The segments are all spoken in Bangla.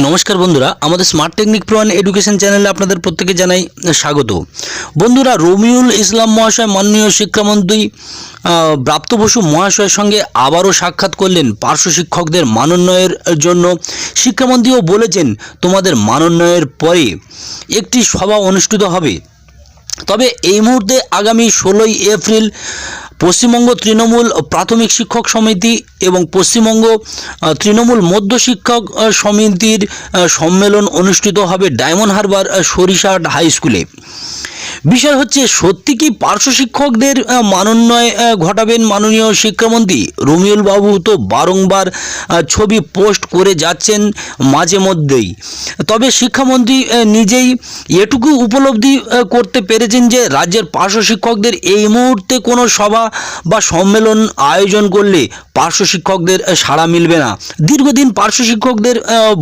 नमस्कार बंधुरा आमादेर smart technique pro and education चैनेले आपनादेर प्रत्येके जानाई स्वागत। बंधुरा रमिउल इस्लाम महाशय माननीय शिक्षामंत्री ब्राप्त बसु महाशयेर संगे आबारो साक्षाৎ करलेन पार्श्व शिक्षकदेर मानोन्नयनेर जोन्नो। शिक्षामंत्रीও বলেছেন তোমাদের मानोन्नयनेर परे एकटी सभा अनुष्ठित हबे। तबे এই মুহূর্তে आगामी 16 एप्रिल पश्चिमबंग तृणमूल प्राथमिक शिक्षक समिति एवं पश्चिमबंग तृणमूल मध्य शिक्षक समितिर सम्मेलन अनुष्ठित हबे डायमंड हारबार सरिषाहाट हाई स्कूले। विषय होच्छे सत्यि कि पार्श्व शिक्षकदेर मानोन्नय घटाबेन माननीय शिक्षामंत्री रमिउल बाबू। तो बारंबार छवि पोस्ट करे जाच्छेन माझे मध्येई, तबे शिक्षामंत्री निजेई एटुकु उपलब्धि करते पेरेछेन जे राज्येर पार्श्व शिक्षकदेर एई मुहूर्ते कोनो सभा बा सम्मेलन आयोजन करले पार्श्व शिक्षकदेर साड़ा मिलबे ना। दीर्घदिन पार्श्व शिक्षकदेर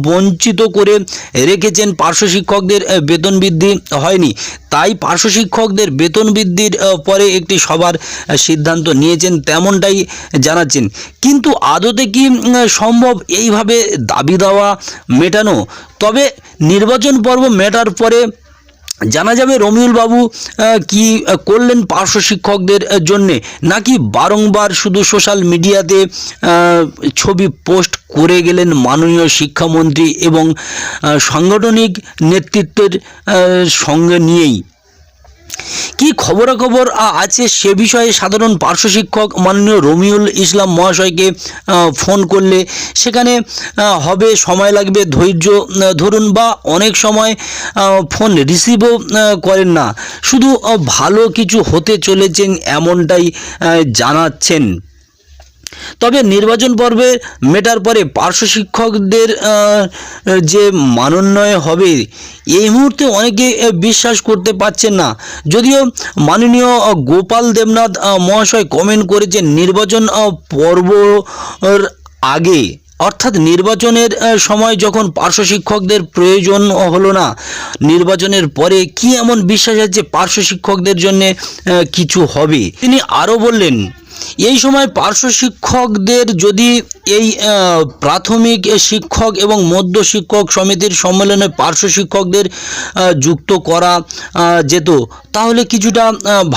वंचित करे रेखेछेन, पार्श्व शिक्षकदेर वेतन बृद्धि हयनि, ताई पार्श्व शिक्षकदेर वेतन बृद्धिर परे एकटी सभार सिद्धांत निয়েছেন তেমনটাই জানাচ্ছেন। কিন্তু আদতে কি সম্ভব এইভাবে দাবি দাওয়া মেটানো? তবে নির্বাচন পর্ব মেটার পরে জানা যাবে রমিউল বাবু কি করলেন পার্শ্ব শিক্ষকদের জন্য, নাকি বারংবার শুধু সোশ্যাল মিডিয়াতে ছবি পোস্ট করে গেলেন মাননীয় শিক্ষামন্ত্রী এবং সাংগঠনিক নেতৃত্বের সঙ্গে নিয়েই। কি খবরাখবর আছে সে বিষয়ে সাধারণ পার্শ্ব শিক্ষক মাননীয় রমিউল ইসলাম মহাশয়কে ফোন করলে সেখানে হবে সময় লাগবে, ধৈর্য ধরুন, বা অনেক সময় ফোন রিসিভও করেন না। শুধু ভালো কিছু হতে চলেছেন এমনটাই জানাচ্ছেন। তবে নির্বাচন পর্বে মেটার পরে পার্শ্ব শিক্ষকদের যে মানোন্নয় হবে এই মুহূর্তে অনেকে বিশ্বাস করতে পারছেন না। যদিও মাননীয় গোপাল দেবনাথ মহাশয় কমেন্ট করেছেন নির্বাচন পর্বর আগে, অর্থাৎ নির্বাচনের সময় যখন পার্শ্ব শিক্ষকদের প্রয়োজন হলো না, নির্বাচনের পরে কি এমন বিশ্বাস আছে পার্শ্ব শিক্ষকদের জন্য কিছু হবে। তিনি আরও বললেন এই সময় পার্শ্ব শিক্ষকদের যদি এই প্রাথমিক শিক্ষক এবং মধ্য শিক্ষক সমিতির সম্মেলনে পার্শ্ব শিক্ষকদের যুক্ত করা যেত তাহলে কিছুটা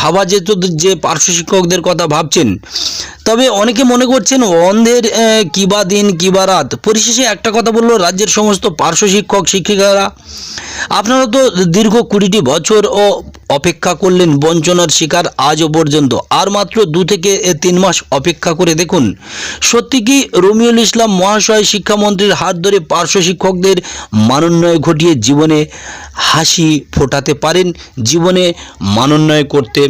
ভাবা যেত যে পার্শ্ব শিক্ষকদের কথা ভাবছেন। তবে অনেকে মনে করছেন অন্ধের কিবা দিন কিবা রাত। পরিশেষে একটা কথা বললো রাজ্যের সমস্ত পার্শ্ব শিক্ষক শিক্ষিকারা, আপনারা তো দীর্ঘ 20টি বছর অপেক্ষা করলেন, বঞ্চনার শিকার আজও পর্যন্ত। আর মাত্র 2 থেকে 3 মাস অপেক্ষা করে দেখুন সত্যি কি রমিউল ইসলাম মহাশয় শিক্ষামন্ত্রীর হাত ধরে পার্শ্ব শিক্ষকদের মানোন্নয় ঘটিয়ে জীবনে হাসি ফোটাতে পারেন, জীবনে মানোন্নয় করতে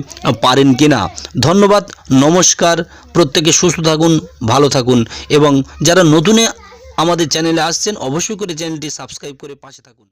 পারেন কিনা। ধন্যবাদ, নমস্কার, প্রত্যেকে সুস্থ থাকুন, ভালো থাকুন এবং যারা নতুনে আমাদের চ্যানেলে আসছেন অবশ্যই করে চ্যানেলটি সাবস্ক্রাইব করে পাশে থাকুন।